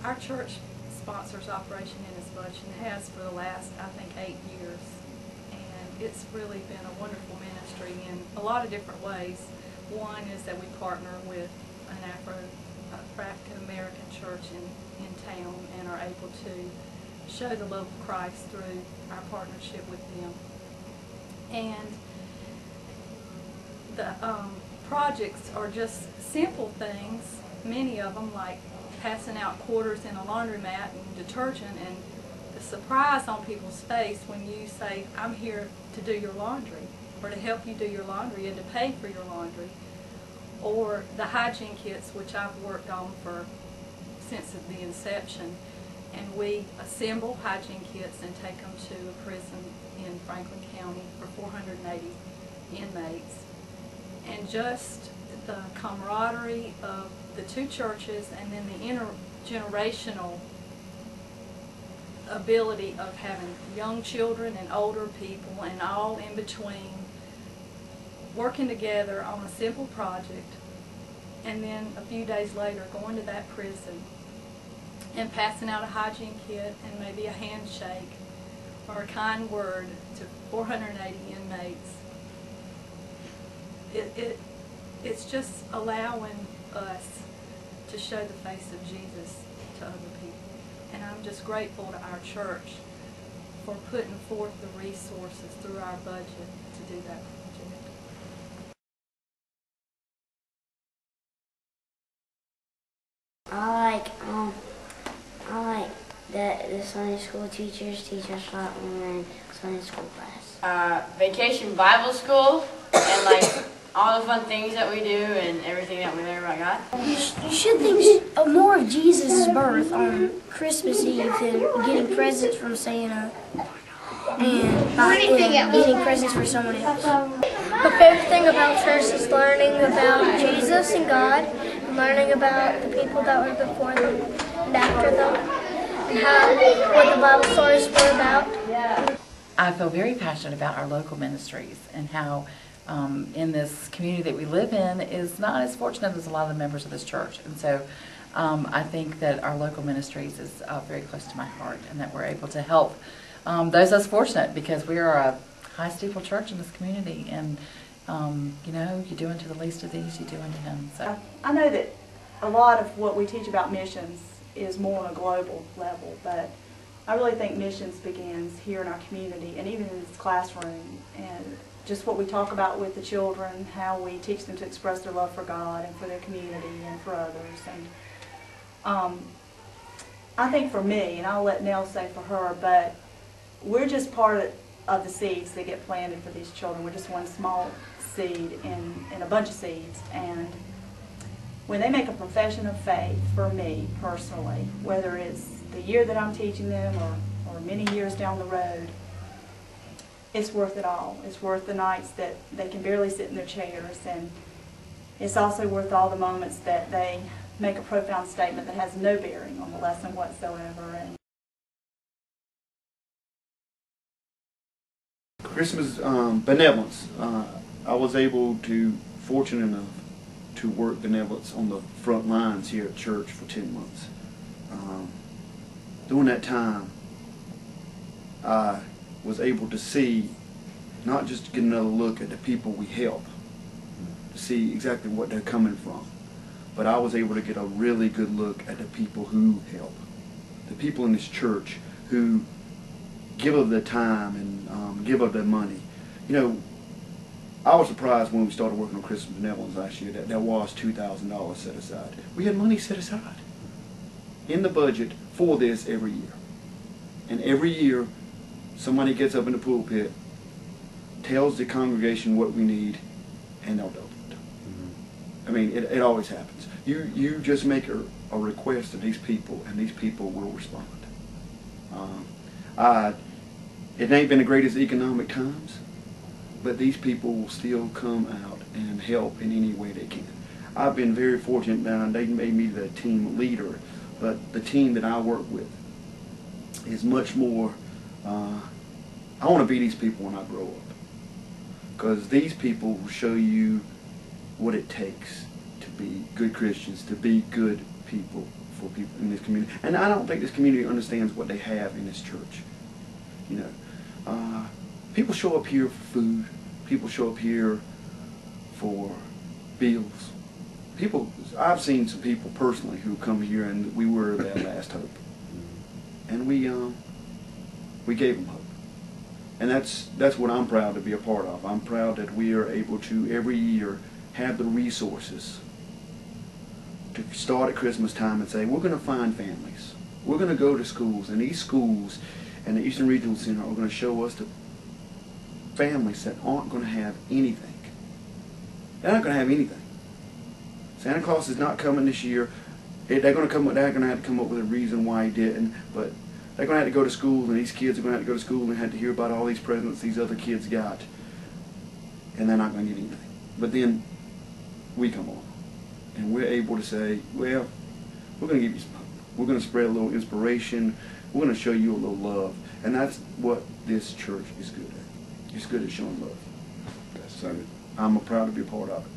Our church sponsors Operation Innisbutch and has for the last, I think, 8 years. And it's really been a wonderful ministry in a lot of different ways. One is that we partner with an African-American church in town and are able to show the love of Christ through our partnership with them. And the projects are just simple things, many of them, like passing out quarters in a laundromat and detergent, and the surprise on people's face when you say, I'm here to do your laundry, or to help you do your laundry and to pay for your laundry. Or the hygiene kits, which I've worked on since the inception, and we assemble hygiene kits and take them to a prison in Franklin County for 480 inmates. And just the camaraderie of the two churches, and then the intergenerational ability of having young children and older people and all in between working together on a simple project, and then a few days later going to that prison and passing out a hygiene kit and maybe a handshake or a kind word to 480 inmates. It's just allowing us to show the face of Jesus to other people. And I'm just grateful to our church for putting forth the resources through our budget to do that project. I like that the Sunday school teachers teach us a lot when we're in Sunday school class. Vacation Bible school, and like all the fun things that we do and everything that we learn about God. You should think more of Jesus' birth on Christmas Eve than getting presents from Santa and getting presents for someone else. My favorite thing about church is learning about Jesus and God, and learning about the people that were before them and after them, and what the Bible stories were about. I feel very passionate about our local ministries and how in this community that we live in is not as fortunate as a lot of the members of this church. And so I think that our local ministries is very close to my heart, and that we're able to help those less fortunate, because we are a high steeple church in this community, and you know, you do unto the least of these, you do unto him. So I know that a lot of what we teach about missions is more on a global level, but I really think missions begins here in our community and even in this classroom, and just what we talk about with the children, how we teach them to express their love for God and for their community and for others. And I think for me, and I'll let Nell say for her, but we're just part of the seeds that get planted for these children. We're just one small seed in a bunch of seeds. And when they make a profession of faith, for me personally, whether it's the year that I'm teaching them or many years down the road, it's worth it all. It's worth the nights that they can barely sit in their chairs, and it's also worth all the moments that they make a profound statement that has no bearing on the lesson whatsoever. And Christmas benevolence. I was fortunate enough to work benevolence on the front lines here at church for 10 months. During that time, I was able to see, not just get another look at the people we help, to see exactly what they're coming from, but I was able to get a really good look at the people who help, the people in this church who give of their time and give of their money. You know, I was surprised when we started working on Christmas benevolence last year that there was $2,000 set aside. We had money set aside in the budget for this every year, and every year somebody gets up in the pulpit, tells the congregation what we need, and they'll double it. I mean, it always happens. You just make a request to these people, and these people will respond. It ain't been the greatest economic times, but these people will still come out and help in any way they can. I've been very fortunate now. They made me the team leader, but the team that I work with is much more. I want to be these people when I grow up, because these people will show you what it takes to be good Christians, to be good people for people in this community. And I don't think this community understands what they have in this church. You know, people show up here for food. People show up here for bills. I've seen some people personally who come here, and we were their last hope. And we gave them hope. And that's what I'm proud to be a part of. I'm proud that we are able to every year have the resources to start at Christmas time and say, we're going to find families. We're going to go to schools, and these schools and the Eastern Regional Center are going to show us the families that aren't going to have anything. They're not going to have anything. Santa Claus is not coming this year. They're going to have to come up with a reason why he didn't, but they're going to have to go to school, and these kids are going to have to go to school and have to hear about all these presents these other kids got, and they're not going to get anything. But then we come on, and we're able to say, well, we're going to give you some hope. We're going to spread a little inspiration. We're going to show you a little love, and that's what this church is good at. It's good at showing love. So I'm proud to be a part of it.